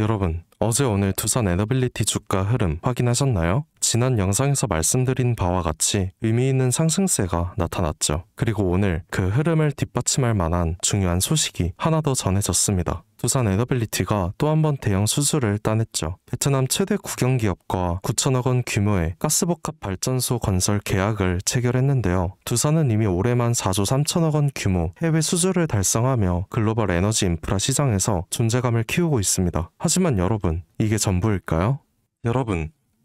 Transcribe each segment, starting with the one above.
여러분, 어제 오늘 두산 에너빌리티 주가 흐름 확인하셨나요? 지난 영상에서 말씀드린 바와 같이 의미 있는 상승세가 나타났죠. 그리고 오늘 그 흐름을 뒷받침할 만한 중요한 소식이 하나 더 전해졌습니다. 두산 에너빌리티가 또 한 번 대형 수주를 따냈죠. 베트남 최대 국영기업과 9천억 원 규모의 가스복합 발전소 건설 계약을 체결했는데요. 두산은 이미 올해만 4조 3천억 원 규모 해외 수주를 달성하며 글로벌 에너지 인프라 시장에서 존재감을 키우고 있습니다. 하지만 여러분, 이게 전부일까요?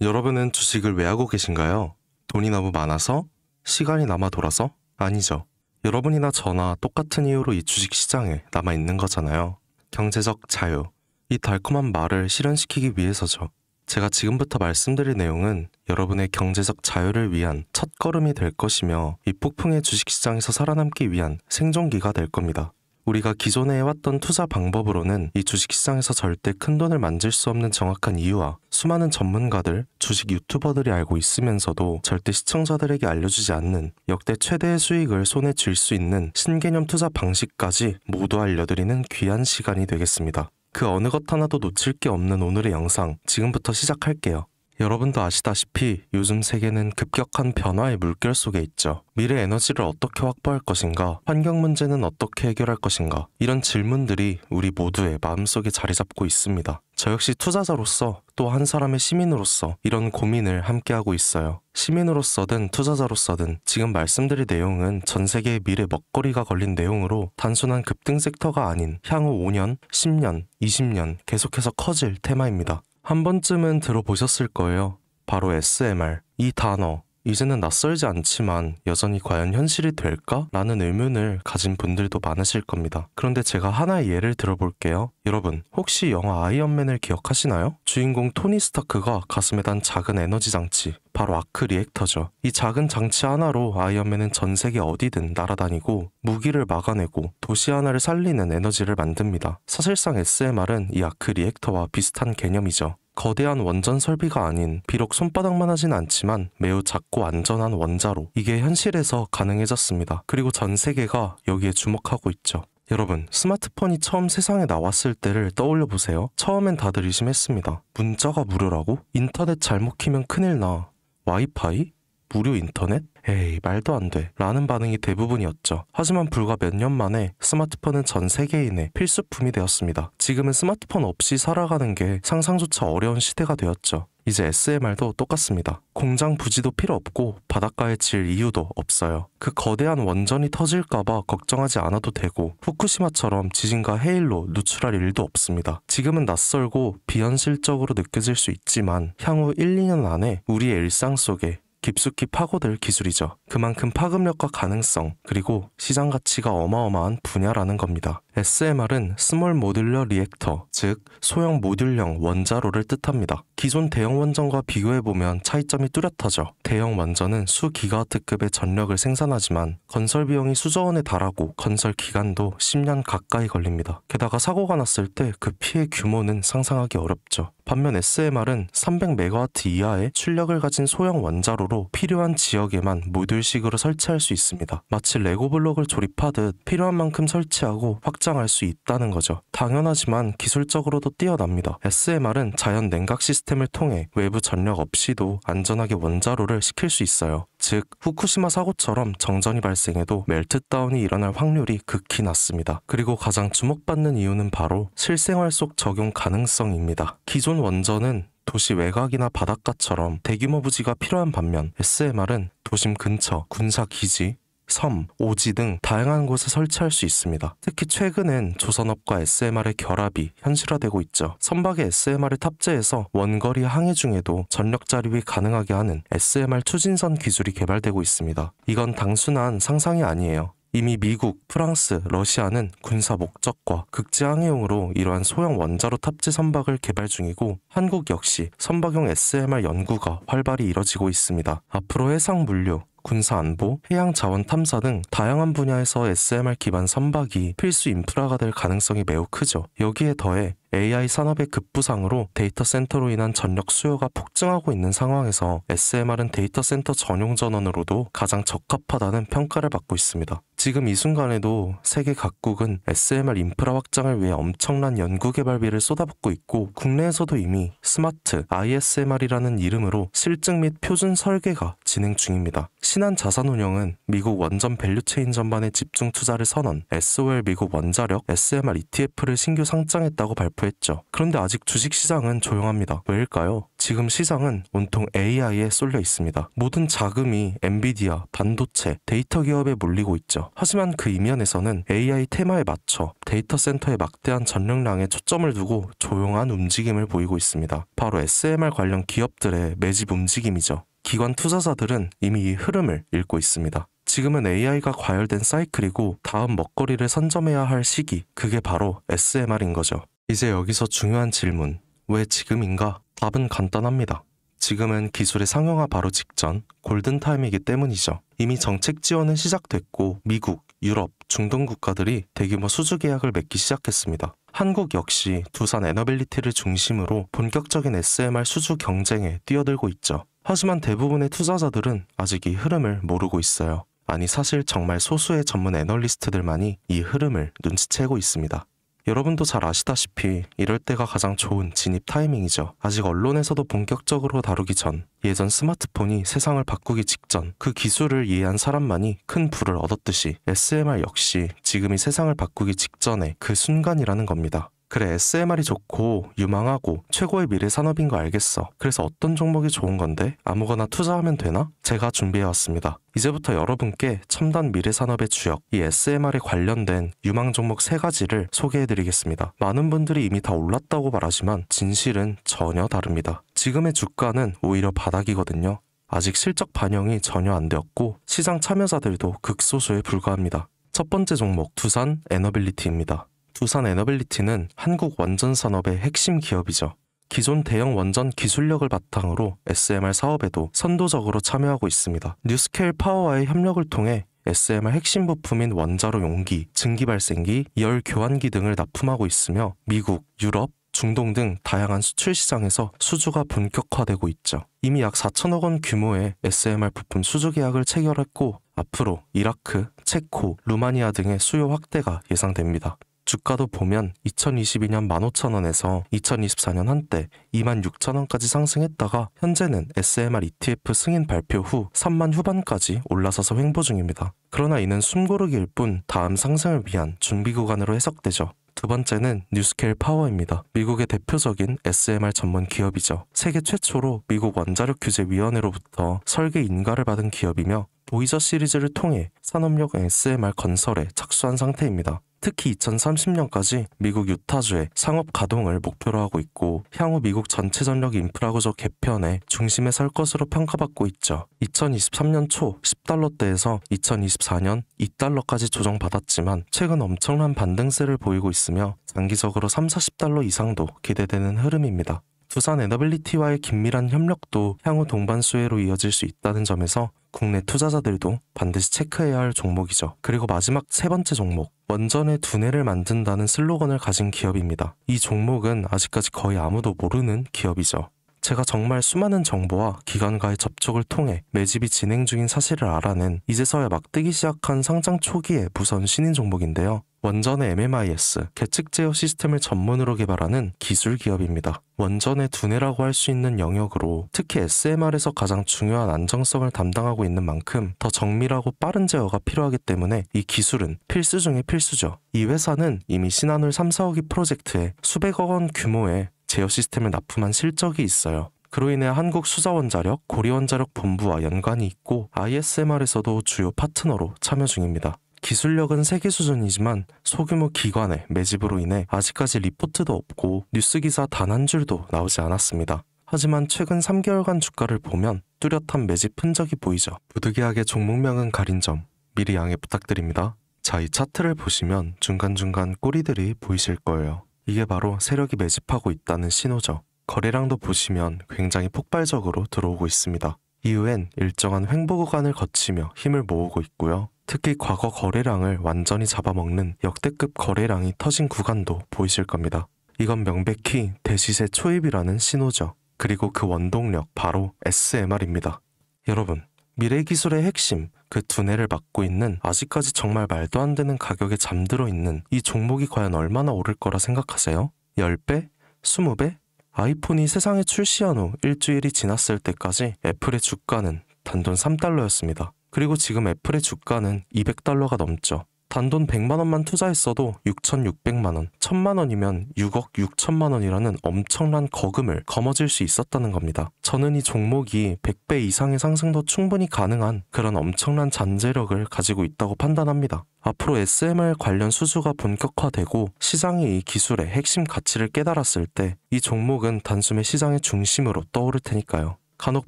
여러분은 주식을 왜 하고 계신가요? 돈이 너무 많아서? 시간이 남아 돌아서? 아니죠. 여러분이나 저나 똑같은 이유로 이 주식 시장에 남아있는 거잖아요. 경제적 자유. 이 달콤한 말을 실현시키기 위해서죠. 제가 지금부터 말씀드릴 내용은 여러분의 경제적 자유를 위한 첫걸음이 될 것이며 이 폭풍의 주식시장에서 살아남기 위한 생존기가 될 겁니다. 우리가 기존에 해왔던 투자 방법으로는 이 주식시장에서 절대 큰돈을 만질 수 없는 정확한 이유와 수많은 전문가들, 주식 유튜버들이 알고 있으면서도 절대 시청자들에게 알려주지 않는 역대 최대의 수익을 손에 쥘 수 있는 신개념 투자 방식까지 모두 알려드리는 귀한 시간이 되겠습니다. 그 어느 것 하나도 놓칠 게 없는 오늘의 영상, 지금부터 시작할게요. 여러분도 아시다시피 요즘 세계는 급격한 변화의 물결 속에 있죠. 미래 에너지를 어떻게 확보할 것인가, 환경 문제는 어떻게 해결할 것인가, 이런 질문들이 우리 모두의 마음속에 자리 잡고 있습니다. 저 역시 투자자로서 또 한 사람의 시민으로서 이런 고민을 함께하고 있어요. 시민으로서든 투자자로서든 지금 말씀드릴 내용은 전 세계의 미래 먹거리가 걸린 내용으로 단순한 급등 섹터가 아닌 향후 5년, 10년, 20년 계속해서 커질 테마입니다. 한 번쯤은 들어보셨을 거예요. 바로 SMR. 이 단어. 이제는 낯설지 않지만 여전히 과연 현실이 될까? 라는 의문을 가진 분들도 많으실 겁니다. 그런데 제가 하나의 예를 들어볼게요. 여러분, 혹시 영화 아이언맨을 기억하시나요? 주인공 토니 스타크가 가슴에 단 작은 에너지 장치, 바로 아크 리액터죠. 이 작은 장치 하나로 아이언맨은 전 세계 어디든 날아다니고 무기를 막아내고 도시 하나를 살리는 에너지를 만듭니다. 사실상 SMR은 이 아크 리액터와 비슷한 개념이죠. 거대한 원전 설비가 아닌, 비록 손바닥만 하진 않지만 매우 작고 안전한 원자로, 이게 현실에서 가능해졌습니다. 그리고 전 세계가 여기에 주목하고 있죠. 여러분, 스마트폰이 처음 세상에 나왔을 때를 떠올려보세요. 처음엔 다들 의심했습니다. 문자가 무료라고? 인터넷 잘못 키면 큰일 나. 와이파이? 무료 인터넷? 에이, 말도 안 돼. 라는 반응이 대부분이었죠. 하지만 불과 몇 년 만에 스마트폰은 전 세계인의 필수품이 되었습니다. 지금은 스마트폰 없이 살아가는 게 상상조차 어려운 시대가 되었죠. 이제 SMR도 똑같습니다. 공장 부지도 필요 없고 바닷가에 질 이유도 없어요. 그 거대한 원전이 터질까봐 걱정하지 않아도 되고 후쿠시마처럼 지진과 해일로 누출할 일도 없습니다. 지금은 낯설고 비현실적으로 느껴질 수 있지만 향후 1, 2년 안에 우리의 일상 속에 깊숙이 파고들 기술이죠. 그만큼 파급력과 가능성, 그리고 시장 가치가 어마어마한 분야라는 겁니다. SMR은 스몰 모듈러 리액터, 즉 소형 모듈형 원자로를 뜻합니다. 기존 대형 원전과 비교해보면 차이점이 뚜렷하죠. 대형 원전은 수기가와트급의 전력을 생산하지만 건설 비용이 수조 원에 달하고 건설 기간도 10년 가까이 걸립니다. 게다가 사고가 났을 때 그 피해 규모는 상상하기 어렵죠. 반면 SMR은 300메가와트 이하의 출력을 가진 소형 원자로로 필요한 지역에만 모듈식으로 설치할 수 있습니다. 마치 레고 블록을 조립하듯 필요한 만큼 설치하고 확장할 수 있다는 거죠. 당연하지만 기술적으로도 뛰어납니다. SMR은 자연 냉각 시스템을 통해 외부 전력 없이도 안전하게 원자로를 식힐 수 있어요. 즉, 후쿠시마 사고처럼 정전이 발생해도 멜트다운이 일어날 확률이 극히 낮습니다. 그리고 가장 주목받는 이유는 바로 실생활 속 적용 가능성입니다. 기존 원전은 도시 외곽이나 바닷가처럼 대규모 부지가 필요한 반면 SMR은 도심 근처, 군사기지, 섬, 오지 등 다양한 곳에 설치할 수 있습니다. 특히 최근엔 조선업과 SMR의 결합이 현실화되고 있죠. 선박에 SMR을 탑재해서 원거리 항해 중에도 전력 자립이 가능하게 하는 SMR 추진선 기술이 개발되고 있습니다. 이건 단순한 상상이 아니에요. 이미 미국, 프랑스, 러시아는 군사 목적과 극지 항해용으로 이러한 소형 원자로 탑재 선박을 개발 중이고 한국 역시 선박용 SMR 연구가 활발히 이뤄지고 있습니다. 앞으로 해상 물류, 군사 안보, 해양 자원 탐사 등 다양한 분야에서 SMR 기반 선박이 필수 인프라가 될 가능성이 매우 크죠. 여기에 더해 AI 산업의 급부상으로 데이터 센터로 인한 전력 수요가 폭증하고 있는 상황에서 SMR은 데이터 센터 전용 전원으로도 가장 적합하다는 평가를 받고 있습니다. 지금 이 순간에도 세계 각국은 SMR 인프라 확장을 위해 엄청난 연구개발비를 쏟아붓고 있고 국내에서도 이미 스마트 ISMR이라는 이름으로 실증 및 표준 설계가 진행 중입니다. 신한자산운용은 미국 원전 밸류체인 전반에 집중 투자를 선언, SOL 미국 원자력 SMR ETF를 신규 상장했다고 발표했죠. 그런데 아직 주식시장은 조용합니다. 왜일까요? 지금 시장은 온통 AI에 쏠려 있습니다. 모든 자금이 엔비디아, 반도체, 데이터 기업에 몰리고 있죠. 하지만 그 이면에서는 AI 테마에 맞춰 데이터 센터에 막대한 전력량에 초점을 두고 조용한 움직임을 보이고 있습니다. 바로 SMR 관련 기업들의 매집 움직임이죠. 기관 투자자들은 이미 이 흐름을 읽고 있습니다. 지금은 AI가 과열된 사이클이고 다음 먹거리를 선점해야 할 시기, 그게 바로 SMR인 거죠. 이제 여기서 중요한 질문, 왜 지금인가? 답은 간단합니다. 지금은 기술의 상용화 바로 직전 골든타임이기 때문이죠. 이미 정책 지원은 시작됐고 미국, 유럽, 중동 국가들이 대규모 수주 계약을 맺기 시작했습니다. 한국 역시 두산 에너빌리티를 중심으로 본격적인 SMR 수주 경쟁에 뛰어들고 있죠. 하지만 대부분의 투자자들은 아직 이 흐름을 모르고 있어요. 아니 사실 정말 소수의 전문 애널리스트들만이 이 흐름을 눈치채고 있습니다. 여러분도 잘 아시다시피 이럴 때가 가장 좋은 진입 타이밍이죠. 아직 언론에서도 본격적으로 다루기 전, 예전 스마트폰이 세상을 바꾸기 직전 그 기술을 이해한 사람만이 큰 부를 얻었듯이 SMR 역시 지금이 세상을 바꾸기 직전의 그 순간이라는 겁니다. 그래, SMR이 좋고 유망하고 최고의 미래 산업인 거 알겠어. 그래서 어떤 종목이 좋은 건데? 아무거나 투자하면 되나? 제가 준비해왔습니다. 이제부터 여러분께 첨단 미래 산업의 주역, 이 SMR에 관련된 유망 종목 3가지를 소개해드리겠습니다. 많은 분들이 이미 다 올랐다고 말하지만 진실은 전혀 다릅니다. 지금의 주가는 오히려 바닥이거든요. 아직 실적 반영이 전혀 안 되었고 시장 참여자들도 극소수에 불과합니다. 첫 번째 종목, 두산 에너빌리티입니다. 두산 에너빌리티는 한국 원전 산업의 핵심 기업이죠. 기존 대형 원전 기술력을 바탕으로 SMR 사업에도 선도적으로 참여하고 있습니다. 뉴스케일 파워와의 협력을 통해 SMR 핵심 부품인 원자로 용기, 증기 발생기, 열 교환기 등을 납품하고 있으며 미국, 유럽, 중동 등 다양한 수출 시장에서 수주가 본격화되고 있죠. 이미 약 4천억 원 규모의 SMR 부품 수주 계약을 체결했고 앞으로 이라크, 체코, 루마니아 등의 수요 확대가 예상됩니다. 주가도 보면 2022년 15,000원에서 2024년 한때 26,000원까지 상승했다가 현재는 SMR ETF 승인 발표 후 3만 후반까지 올라서서 횡보 중입니다. 그러나 이는 숨고르기일 뿐 다음 상승을 위한 준비 구간으로 해석되죠. 두 번째는 뉴스케일 파워입니다. 미국의 대표적인 SMR 전문 기업이죠. 세계 최초로 미국 원자력 규제 위원회로부터 설계 인가를 받은 기업이며 보이저 시리즈를 통해 산업용 SMR 건설에 착수한 상태입니다. 특히 2030년까지 미국 유타주의 상업 가동을 목표로 하고 있고 향후 미국 전체 전력 인프라 구조 개편의 중심에 설 것으로 평가받고 있죠. 2023년 초 10달러대에서 2024년 2달러까지 조정받았지만 최근 엄청난 반등세를 보이고 있으며 장기적으로 30-40달러 이상도 기대되는 흐름입니다. 두산 에너빌리티와의 긴밀한 협력도 향후 동반 수혜로 이어질 수 있다는 점에서 국내 투자자들도 반드시 체크해야 할 종목이죠. 그리고 마지막 3번째 종목, 원전의 두뇌를 만든다는 슬로건을 가진 기업입니다. 이 종목은 아직까지 거의 아무도 모르는 기업이죠. 제가 정말 수많은 정보와 기관과의 접촉을 통해 매집이 진행 중인 사실을 알아낸 이제서야 막 뜨기 시작한 상장 초기의 무선 신인 종목인데요. 원전의 MMIS, 계측 제어 시스템을 전문으로 개발하는 기술 기업입니다. 원전의 두뇌라고 할 수 있는 영역으로 특히 SMR에서 가장 중요한 안정성을 담당하고 있는 만큼 더 정밀하고 빠른 제어가 필요하기 때문에 이 기술은 필수 중의 필수죠. 이 회사는 이미 신한울 3, 4호기 프로젝트에 수백억 원 규모의 제어 시스템을 납품한 실적이 있어요. 그로 인해 한국수자원자력, 고리원자력 본부와 연관이 있고 ISMR에서도 주요 파트너로 참여 중입니다. 기술력은 세계 수준이지만 소규모 기관의 매집으로 인해 아직까지 리포트도 없고 뉴스 기사 단 한 줄도 나오지 않았습니다. 하지만 최근 3개월간 주가를 보면 뚜렷한 매집 흔적이 보이죠. 부득이하게 종목명은 가린 점 미리 양해 부탁드립니다. 자, 이 차트를 보시면 중간중간 꼬리들이 보이실 거예요. 이게 바로 세력이 매집하고 있다는 신호죠. 거래량도 보시면 굉장히 폭발적으로 들어오고 있습니다. 이후엔 일정한 횡보 구간을 거치며 힘을 모으고 있고요. 특히 과거 거래량을 완전히 잡아먹는 역대급 거래량이 터진 구간도 보이실 겁니다. 이건 명백히 대시세 초입이라는 신호죠. 그리고 그 원동력 바로 SMR입니다. 여러분, 미래기술의 핵심, 그 두뇌를 막고 있는 아직까지 정말 말도 안 되는 가격에 잠들어 있는 이 종목이 과연 얼마나 오를 거라 생각하세요? 10배? 20배? 아이폰이 세상에 출시한 후 일주일이 지났을 때까지 애플의 주가는 단돈 3달러였습니다. 그리고 지금 애플의 주가는 200달러가 넘죠. 단돈 100만 원만 투자했어도 6,600만 원, 1,000만 원이면 6억 6천만 원이라는 엄청난 거금을 거머쥘 수 있었다는 겁니다. 저는 이 종목이 100배 이상의 상승도 충분히 가능한 그런 엄청난 잠재력을 가지고 있다고 판단합니다. 앞으로 SMR 관련 수주가 본격화되고 시장이 이 기술의 핵심 가치를 깨달았을 때 이 종목은 단숨에 시장의 중심으로 떠오를 테니까요. 간혹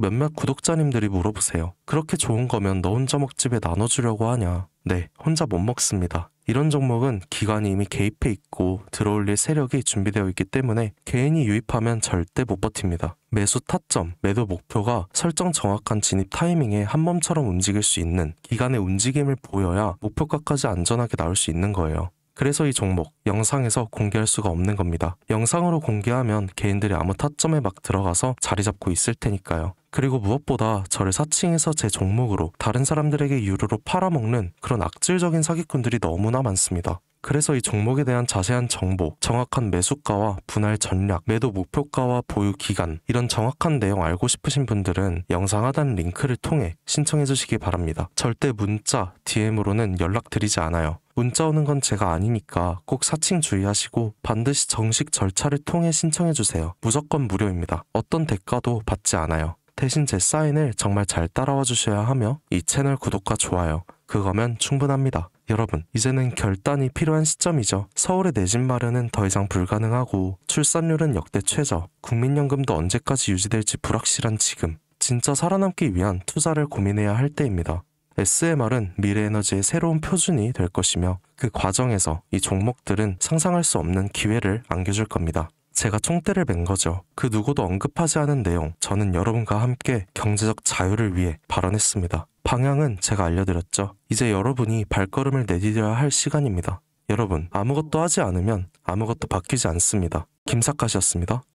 몇몇 구독자님들이 물어보세요. 그렇게 좋은 거면 너 혼자 먹집에 나눠주려고 하냐? 네, 혼자 못 먹습니다. 이런 종목은 기관이 이미 개입해 있고 들어올릴 세력이 준비되어 있기 때문에 개인이 유입하면 절대 못 버팁니다. 매수 타점, 매도 목표가 설정 정확한 진입 타이밍에 한몸처럼 움직일 수 있는 기관의 움직임을 보여야 목표가까지 안전하게 나올 수 있는 거예요. 그래서 이 종목 영상에서 공개할 수가 없는 겁니다. 영상으로 공개하면 개인들이 아무 타점에 막 들어가서 자리 잡고 있을 테니까요. 그리고 무엇보다 저를 사칭해서 제 종목으로 다른 사람들에게 유료로 팔아먹는 그런 악질적인 사기꾼들이 너무나 많습니다. 그래서 이 종목에 대한 자세한 정보, 정확한 매수가와 분할 전략, 매도 목표가와 보유 기간 이런 정확한 내용 알고 싶으신 분들은 영상 하단 링크를 통해 신청해 주시기 바랍니다. 절대 문자, DM으로는 연락드리지 않아요. 문자 오는 건 제가 아니니까 꼭 사칭 주의하시고 반드시 정식 절차를 통해 신청해 주세요. 무조건 무료입니다. 어떤 대가도 받지 않아요. 대신 제 사인을 정말 잘 따라와 주셔야 하며 이 채널 구독과 좋아요, 그거면 충분합니다. 여러분, 이제는 결단이 필요한 시점이죠. 서울의 내 집 마련은 더 이상 불가능하고 출산율은 역대 최저, 국민연금도 언제까지 유지될지 불확실한 지금, 진짜 살아남기 위한 투자를 고민해야 할 때입니다. SMR은 미래에너지의 새로운 표준이 될 것이며 그 과정에서 이 종목들은 상상할 수 없는 기회를 안겨줄 겁니다. 제가 총대를 맨 거죠. 그 누구도 언급하지 않은 내용, 저는 여러분과 함께 경제적 자유를 위해 발언했습니다. 방향은 제가 알려드렸죠. 이제 여러분이 발걸음을 내디뎌야 할 시간입니다. 여러분, 아무것도 하지 않으면 아무것도 바뀌지 않습니다. 김사카시였습니다.